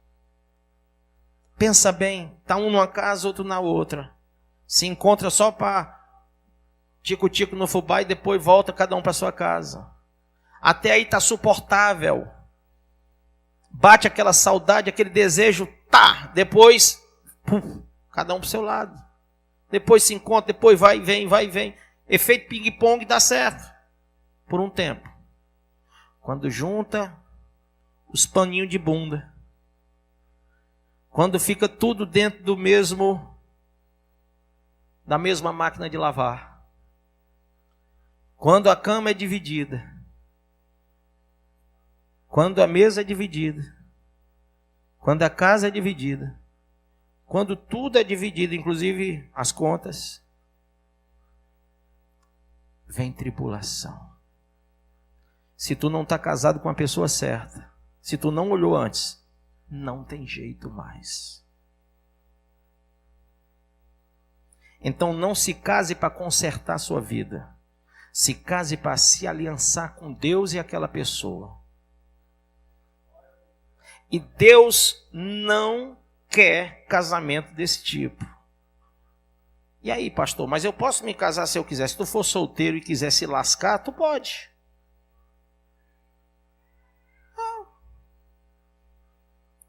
Pensa bem, está um numa casa, outro na outra. Se encontra só para tico-tico no fubá e depois volta cada um para sua casa. Até aí está suportável. Bate aquela saudade, aquele desejo, tá. Depois, cada um para o seu lado. Depois se encontra, depois vai e vem. Efeito ping-pong dá certo. Por um tempo. Quando junta os paninhos de bunda. Quando fica tudo dentro da mesma máquina de lavar. Quando a cama é dividida. Quando a mesa é dividida. Quando a casa é dividida. Quando tudo é dividido, inclusive as contas, vem tribulação. Se tu não está casado com a pessoa certa, se tu não olhou antes, não tem jeito mais. Então não se case para consertar a sua vida. Se case para se aliançar com Deus e aquela pessoa. E Deus não quer casamento desse tipo. E aí, pastor, mas eu posso me casar se eu quiser? Se tu for solteiro e quiser se lascar, tu pode.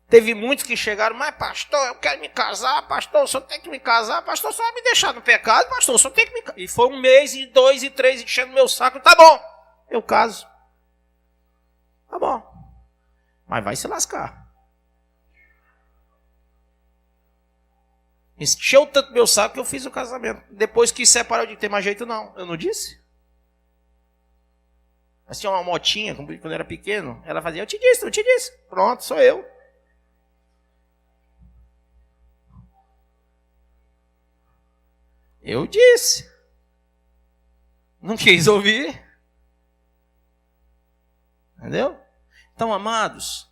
Teve muitos que chegaram: mas pastor, eu quero me casar, pastor, o senhor tem que me casar, pastor, só vai me deixar no pecado, pastor, o senhor tem que me casar. E foi 1 mês, e 2, e 3, enchendo meu saco. Tá bom, eu caso. Tá bom. Mas vai se lascar. Encheu tanto meu saco que eu fiz o casamento. Depois que separou, de ter mais jeito não. Eu não disse? Mas tinha uma motinha, quando eu era pequeno, ela fazia: eu te disse. Pronto, sou eu. Eu disse. Não quis ouvir. Entendeu? Então, amados,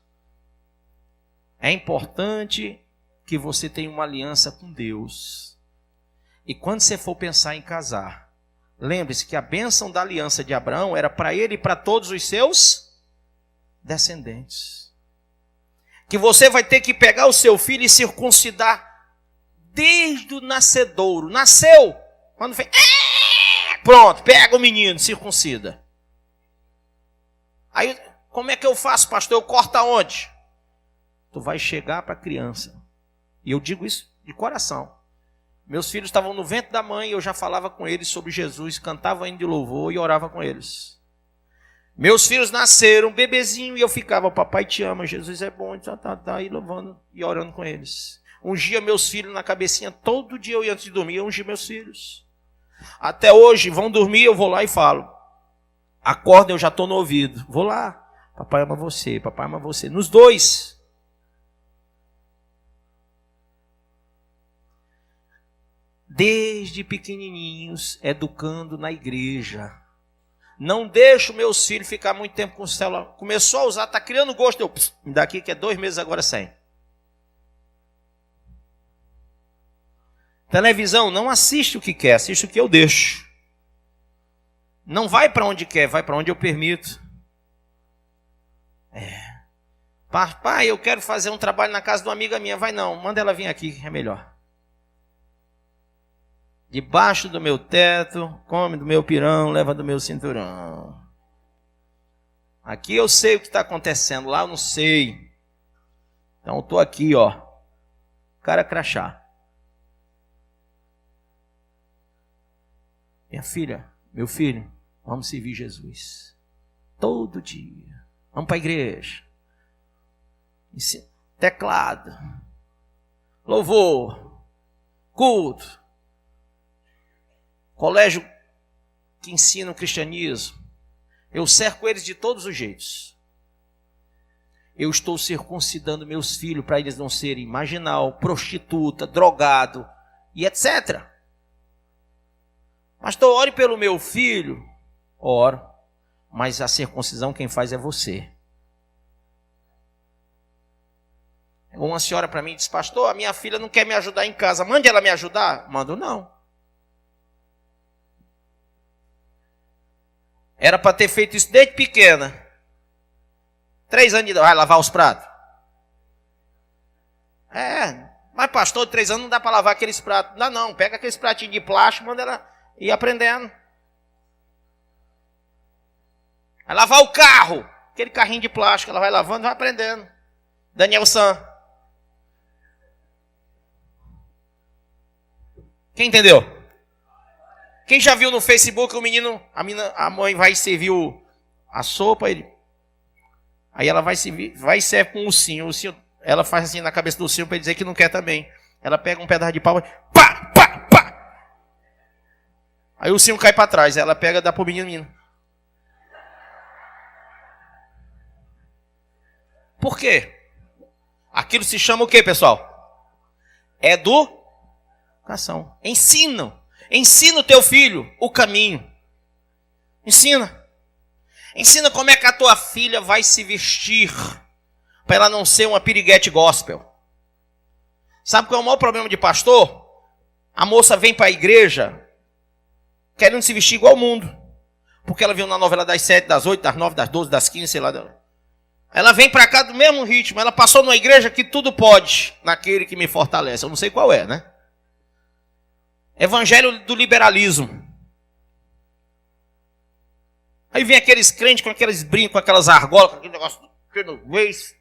é importante que você tem uma aliança com Deus. E quando você for pensar em casar, lembre-se que a bênção da aliança de Abraão era para ele e para todos os seus descendentes. Que você vai ter que pegar o seu filho e circuncidar desde o nascedouro. Nasceu, quando fez, pronto, pega o menino, circuncida. Aí, como é que eu faço, pastor? Eu corto aonde? Tu vai chegar para a criança. E eu digo isso de coração. Meus filhos estavam no ventre da mãe e eu já falava com eles sobre Jesus, cantava hino de louvor e orava com eles. Meus filhos nasceram, bebezinho, e eu ficava, papai te ama, Jesus é bom, tá aí louvando e orando com eles. Ungia meus filhos na cabecinha, todo dia eu ia antes de dormir, eu ungia meus filhos. Até hoje, vão dormir, eu vou lá e falo. Acorda, eu já estou no ouvido. Vou lá, papai ama você, papai ama você. Nos dois. Desde pequenininhos, educando na igreja. Não deixo meus filhos ficar muito tempo com o celular. Começou a usar, está criando gosto. Eu, daqui que é 2 meses agora sem. Televisão, não assiste o que quer, assiste o que eu deixo. Não vai para onde quer, vai para onde eu permito. Pai, eu quero fazer um trabalho na casa de uma amiga minha. Vai não, manda ela vir aqui, é melhor. Debaixo do meu teto, come do meu pirão, leva do meu cinturão. Aqui eu sei o que está acontecendo, lá eu não sei. Então eu estou aqui, ó, cara crachá. Minha filha, meu filho, vamos servir Jesus. Todo dia. Vamos para a igreja. Teclado. Louvor. Culto. Colégio que ensina o cristianismo. Eu cerco eles de todos os jeitos. Eu estou circuncidando meus filhos para eles não serem marginal, prostituta, drogado e etc. Pastor, ore pelo meu filho. Oro. Mas a circuncisão quem faz é você. Uma senhora para mim disse, pastor, a minha filha não quer me ajudar em casa. Mande ela me ajudar? Mando não. Era para ter feito isso desde pequena. 3 anos de idade, vai lavar os pratos. Mas pastor, 3 anos não dá para lavar aqueles pratos. Não dá não, pega aqueles pratinhos de plástico, manda ela ir aprendendo. Vai lavar o carro, aquele carrinho de plástico, ela vai lavando, vai aprendendo. Daniel San. Quem entendeu? Quem já viu no Facebook o menino, a mãe vai servir a sopa, aí ela vai servir com o ursinho, ela faz assim na cabeça do ursinho para ele dizer que não quer também. Ela pega um pedaço de pau, pá, pá, pá. Aí o ursinho cai para trás, ela pega e dá pro menino. Por quê? Aquilo se chama o quê, pessoal? Educação. Ensina o teu filho o caminho. Ensina. Ensina como é que a tua filha vai se vestir para ela não ser uma piriguete gospel. Sabe qual é o maior problema de pastor? A moça vem para a igreja querendo se vestir igual ao mundo. Porque ela viu na novela das 7, das 8, das 9, das 12, das 15, sei lá. Ela vem para cá do mesmo ritmo. Ela passou numa igreja que tudo pode, naquele que me fortalece. Eu não sei qual é, né? Evangelho do liberalismo. Aí vem aqueles crentes com aqueles brincos, com aquelas argolas, com aquele negócio que não vês.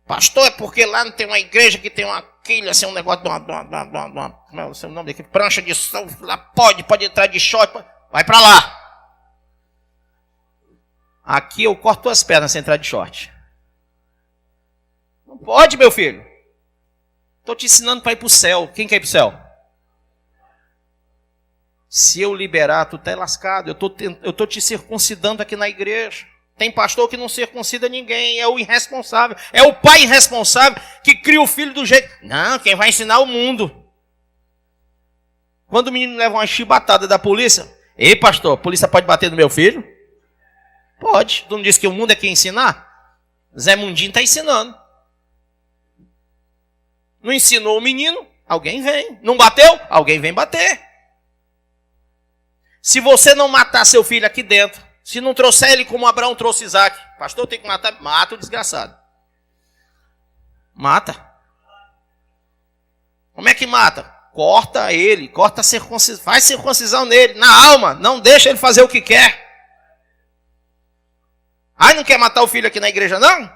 Pastor, é porque lá não tem uma igreja que tem uma quilha, assim, um negócio de uma como é o seu nome aqui? Prancha de som, lá pode entrar de short, vai pra lá. Aqui eu corto tuas pernas sem entrar de short. Não pode, meu filho. Estou te ensinando para ir para o céu. Quem quer ir para o céu? Se eu liberar, tu tá lascado. Eu estou te circuncidando aqui na igreja. Tem pastor que não circuncida ninguém. É o irresponsável. É o pai irresponsável que cria o filho do jeito. Não, quem vai ensinar é o mundo. Quando o menino leva uma chibatada da polícia. Ei, pastor, a polícia pode bater no meu filho? Pode. Tu não disse que o mundo é quem ensinar? Zé Mundinho está ensinando. Não ensinou o menino? Alguém vem. Não bateu? Alguém vem bater. Se você não matar seu filho aqui dentro, se não trouxer ele como Abraão trouxe Isaac, pastor, tem que matar, mata o desgraçado. Mata. Como é que mata? Corta ele, corta a circuncisão, faz circuncisão nele, na alma, não deixa ele fazer o que quer. Ai, não quer matar o filho aqui na igreja, não?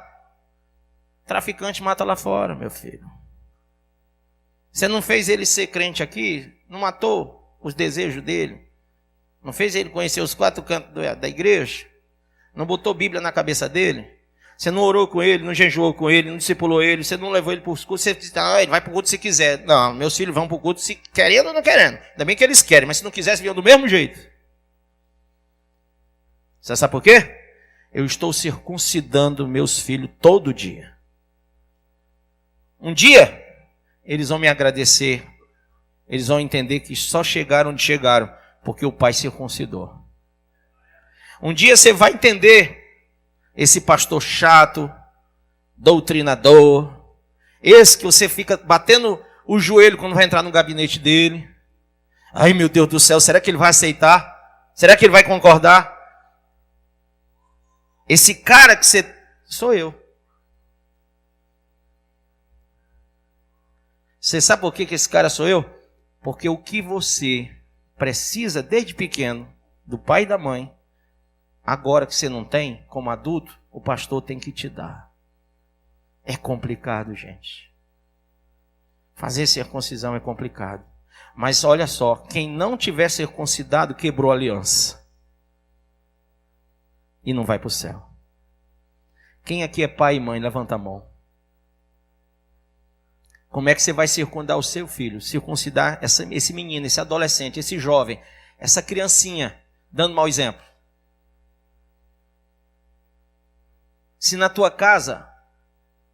Traficante mata lá fora, meu filho. Você não fez ele ser crente aqui? Não matou os desejos dele? Não fez ele conhecer os 4 cantos da igreja? Não botou Bíblia na cabeça dele? Você não orou com ele, não jejuou com ele, não discipulou ele, você não levou ele para os cultos, você disse, ele vai para o culto se quiser. Não, meus filhos vão para o culto se querendo ou não querendo. Ainda bem que eles querem, mas se não quisessem, vinham do mesmo jeito. Você sabe por quê? Eu estou circuncidando meus filhos todo dia. Um dia, eles vão me agradecer, eles vão entender que só chegaram onde chegaram, porque o pai circuncidou. Um dia você vai entender esse pastor chato, doutrinador, esse que você fica batendo o joelho quando vai entrar no gabinete dele. Ai, meu Deus do céu, será que ele vai aceitar? Será que ele vai concordar? Esse cara que você... Sou eu. Você sabe por que esse cara sou eu? Porque o que você precisa desde pequeno, do pai e da mãe, agora que você não tem, como adulto, o pastor tem que te dar. É complicado, gente. Fazer circuncisão é complicado. Mas olha só, quem não tiver circuncidado quebrou a aliança. E não vai para o céu. Quem aqui é pai e mãe, levanta a mão. Como é que você vai circundar o seu filho? Circuncidar esse menino, esse adolescente, esse jovem, essa criancinha, dando mau exemplo. Se na tua casa,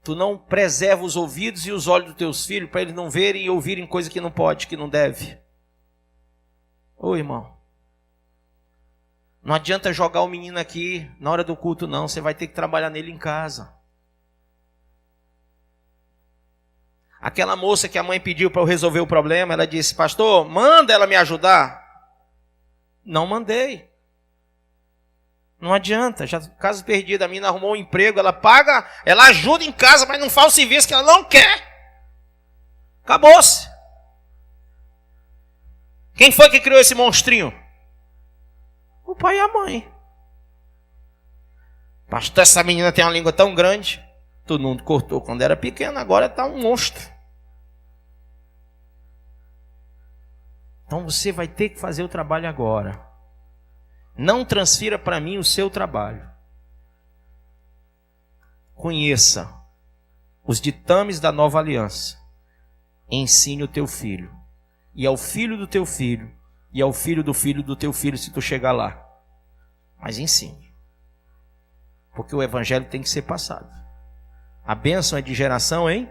tu não preserva os ouvidos e os olhos dos teus filhos para eles não verem e ouvirem coisa que não pode, que não deve. Ô irmão, não adianta jogar o menino aqui na hora do culto não, você vai ter que trabalhar nele em casa. Aquela moça que a mãe pediu para eu resolver o problema, ela disse, pastor, manda ela me ajudar. Não mandei. Não adianta, já caso perdido, a menina arrumou um emprego, ela paga, ela ajuda em casa, mas não faz o serviço que ela não quer. Acabou-se. Quem foi que criou esse monstrinho? O pai e a mãe. Pastor, essa menina tem uma língua tão grande. Todo mundo cortou quando era pequeno, agora está um monstro. Então você vai ter que fazer o trabalho agora. Não transfira para mim o seu trabalho. Conheça os ditames da nova aliança. Ensine o teu filho. E ao filho do teu filho. E ao filho do teu filho, se tu chegar lá. Mas ensine. Porque o evangelho tem que ser passado. A bênção é de geração, hein?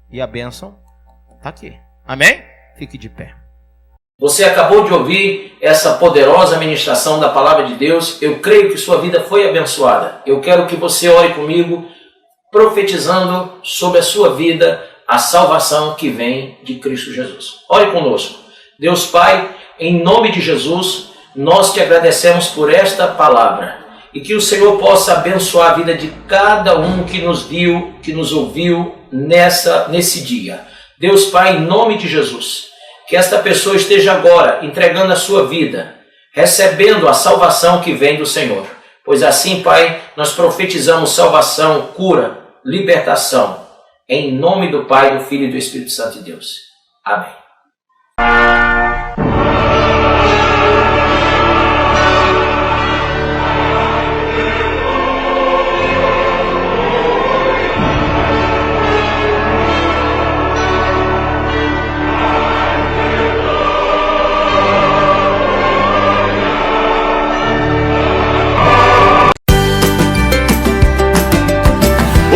E a bênção está aqui. Amém? Fique de pé. Você acabou de ouvir essa poderosa ministração da palavra de Deus. Eu creio que sua vida foi abençoada. Eu quero que você ore comigo, profetizando sobre a sua vida a salvação que vem de Cristo Jesus. Ore conosco. Deus Pai, em nome de Jesus, nós te agradecemos por esta palavra. E que o Senhor possa abençoar a vida de cada um que nos viu, que nos ouviu nesse dia. Deus Pai, em nome de Jesus, que esta pessoa esteja agora entregando a sua vida, recebendo a salvação que vem do Senhor. Pois assim, Pai, nós profetizamos salvação, cura, libertação, em nome do Pai, do Filho e do Espírito Santo de Deus. Amém.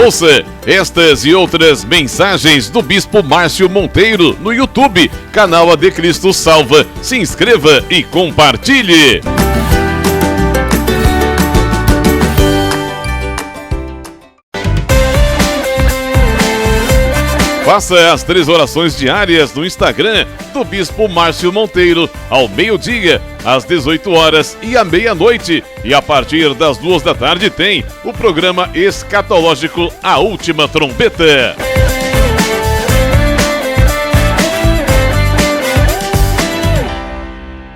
Ouça estas e outras mensagens do Bispo Márcio Monteiro no YouTube, canal AD Cristo Salva. Se inscreva e compartilhe. Faça as 3 orações diárias no Instagram do Bispo Márcio Monteiro, ao meio-dia, às 18 horas e à meia-noite. E a partir das 2 da tarde tem o programa escatológico A Última Trombeta.